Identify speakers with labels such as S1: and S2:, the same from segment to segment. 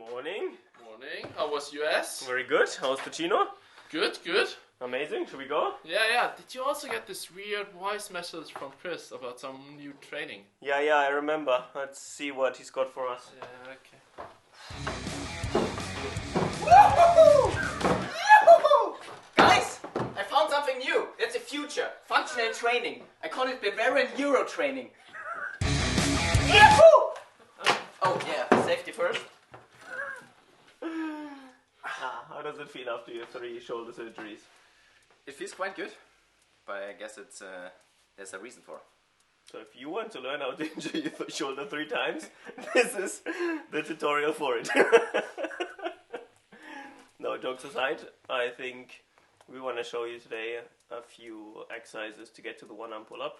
S1: Morning.
S2: Morning. How was US?
S1: Very good. How's the Chino?
S2: Good, good.
S1: Amazing. Should we go?
S2: Yeah. Did you also get this weird voice message from Chris about some new training?
S1: Yeah, I remember. Let's see what he's got for us.
S2: Yeah, okay.
S3: Woohoo! Yahoo! Guys, I found something new. It's the future. Functional training. I call it Bavarian Euro training. Yahoo! Oh yeah, safety first.
S1: How does it feel after your 3 shoulder surgeries?
S3: It feels quite good, but I guess it's there's a reason for it.
S1: So if you want to learn how to injure your shoulder 3 times, this is the tutorial for it. No, jokes aside, I think we want to show you today a few exercises to get to the one-arm pull-up.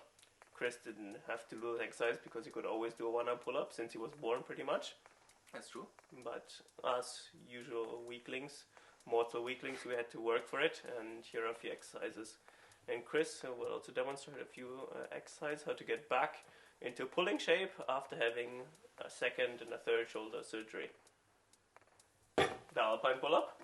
S1: Chris didn't have to do the exercise because he could always do a one-arm pull-up since he was born pretty much.
S3: That's true.
S1: But us usual weaklings, mortal weaklings, we had to work for it, and here are a few exercises. And Chris will also demonstrate a few exercises how to get back into pulling shape after having a 2nd and a 3rd shoulder surgery. The Alpine pull-up.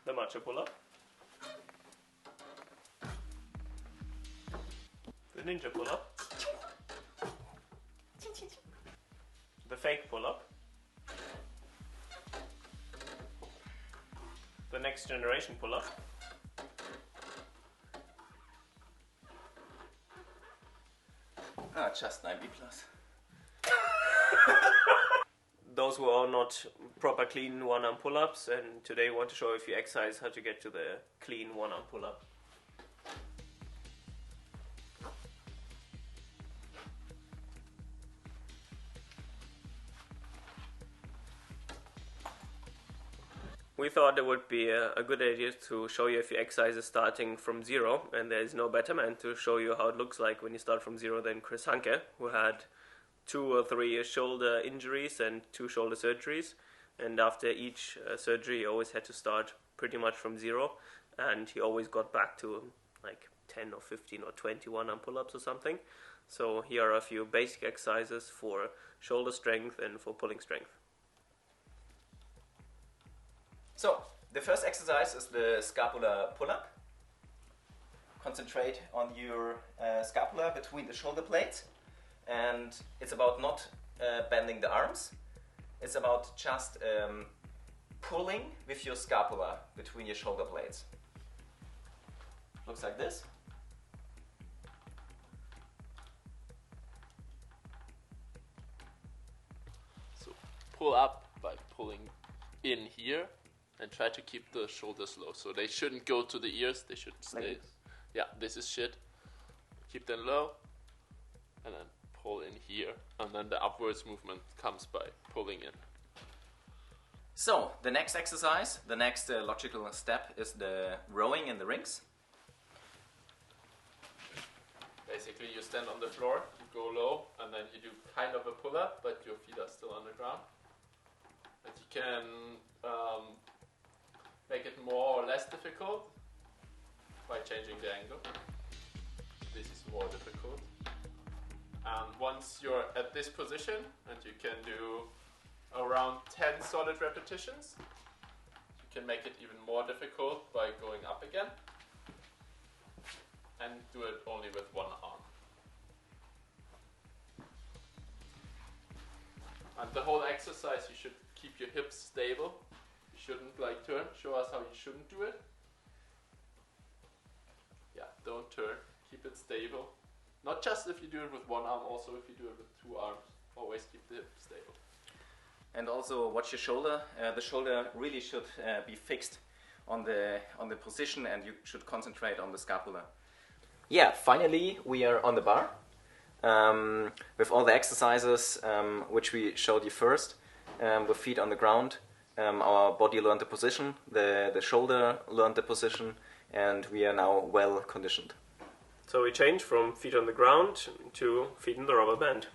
S1: The Macho pull-up. The Ninja pull-up. The Fake pull-up. The Next Generation pull-up.
S3: Just 9B+.
S1: Those were all not proper clean one-arm pull-ups, and today I want to show you a few exercises how to get to the clean one-arm pull-up. We thought it would be a good idea to show you a few exercises starting from 0, and there is no better man to show you how it looks like when you start from 0 than Chris Hanke, who had 2 or 3 shoulder injuries and 2 shoulder surgeries, and after each surgery he always had to start pretty much from 0, and he always got back to like 10 or 15 or 20 one-arm pull-ups or something. So here are a few basic exercises for shoulder strength and for pulling strength.
S3: So, the first exercise is the scapular pull-up. Concentrate on your scapula between the shoulder blades. And it's about not bending the arms. It's about just pulling with your scapula between your shoulder blades. Looks like this.
S2: So pull up by pulling in here and try to keep the shoulders low. So they shouldn't go to the ears, they should stay.
S3: Like this.
S2: Yeah, this is shit. Keep them low and then pull in here, and then the upwards movement comes by pulling in.
S3: So, the next exercise, the next logical step is the rowing in the rings.
S2: Basically you stand on the floor, you go low, and then you do kind of a pull-up, but your feet are still on the ground. And you can make it more or less difficult by changing the angle. This is more difficult. And once you're at this position, and you can do around 10 solid repetitions, you can make it even more difficult by going up again and do it only with one arm. And the whole exercise, you should keep your hips stable. You shouldn't like turn. Show us how you shouldn't do it. Yeah, don't turn. Keep it stable. Not just if you do it with one arm, also if you do it with 2 arms. Always keep the hip stable.
S3: And also watch your shoulder. The shoulder really should be fixed on the position, and you should concentrate on the scapula. Yeah, finally we are on the bar with all the exercises which we showed you first, with feet on the ground. Our body learned the position, the shoulder learned the position, and we are now well conditioned.
S1: So we change from feet on the ground to feet in the rubber band.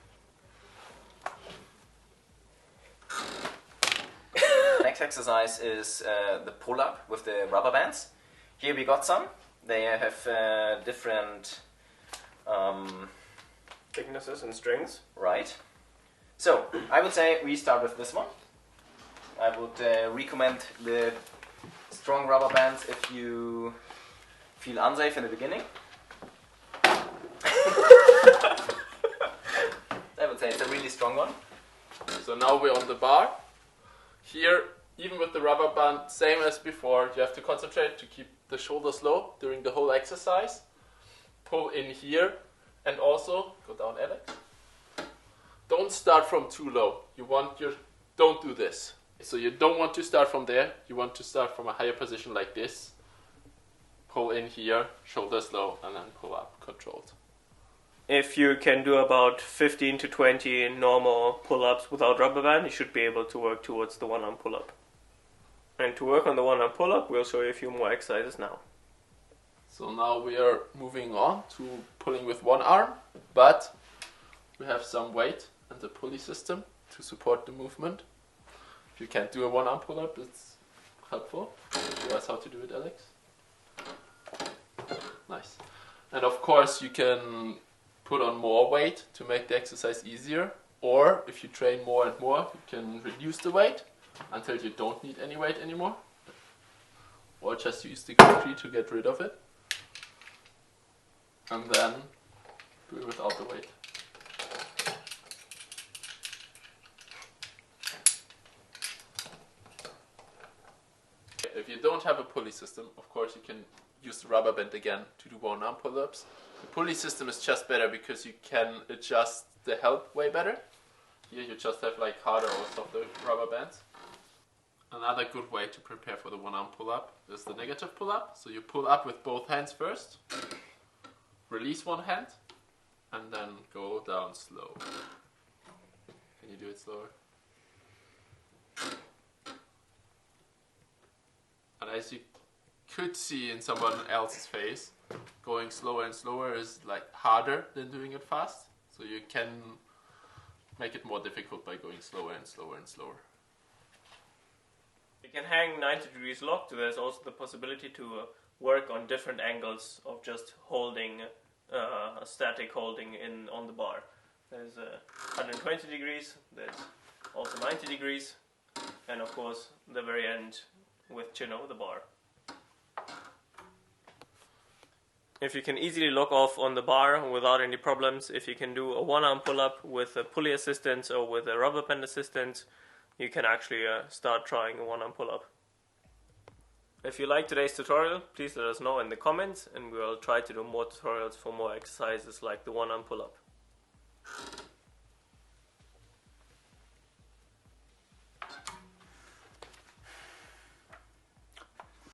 S3: Next exercise is the pull-up with the rubber bands. Here we got some. They have different
S1: thicknesses and strengths.
S3: right. So I would say we start with this one. I would recommend the strong rubber bands if you feel unsafe in the beginning. I would say it's a really strong one.
S2: So now we're on the bar. Here, even with the rubber band, same as before, you have to concentrate to keep the shoulders low during the whole exercise. Pull in here, and also, go down Alex. Don't start from too low. Don't do this. So you don't want to start from there, you want to start from a higher position like this. Pull in here, shoulders low, and then pull up, controlled.
S1: If you can do about 15 to 20 normal pull-ups without rubber band, you should be able to work towards the one-arm pull-up. And to work on the one-arm pull-up, we'll show you a few more exercises now.
S2: So now we are moving on to pulling with one arm, but we have some weight and the pulley system to support the movement. If you can't do a one-arm pull-up, it's helpful. Show us how to do it, Alex. Nice. And of course you can put on more weight to make the exercise easier, or if you train more and more, you can reduce the weight until you don't need any weight anymore, or just use the concrete to get rid of it, and then do it without the weight. If you don't have a pulley system, of course you can use the rubber band again to do one-arm pull-ups. The pulley system is just better because you can adjust the help way better. Here you just have like harder or softer rubber bands. Another good way to prepare for the one-arm pull-up is the negative pull-up. So you pull up with both hands first, release one hand, and then go down slow. Can you do it slower? And as you could see in someone else's face, going slower and slower is like harder than doing it fast. So you can make it more difficult by going slower and slower and slower.
S1: You can hang 90 degrees locked. There's also the possibility to work on different angles of just holding a static holding on the bar. There's 120 degrees, there's also 90 degrees, and of course the very end with chin over the bar. If you can easily lock off on the bar without any problems, if you can do a one-arm pull-up with a pulley assistance or with a rubber band assistance, you can actually start trying a one-arm pull-up. If you like today's tutorial, please let us know in the comments, and we'll try to do more tutorials for more exercises like the one-arm pull-up.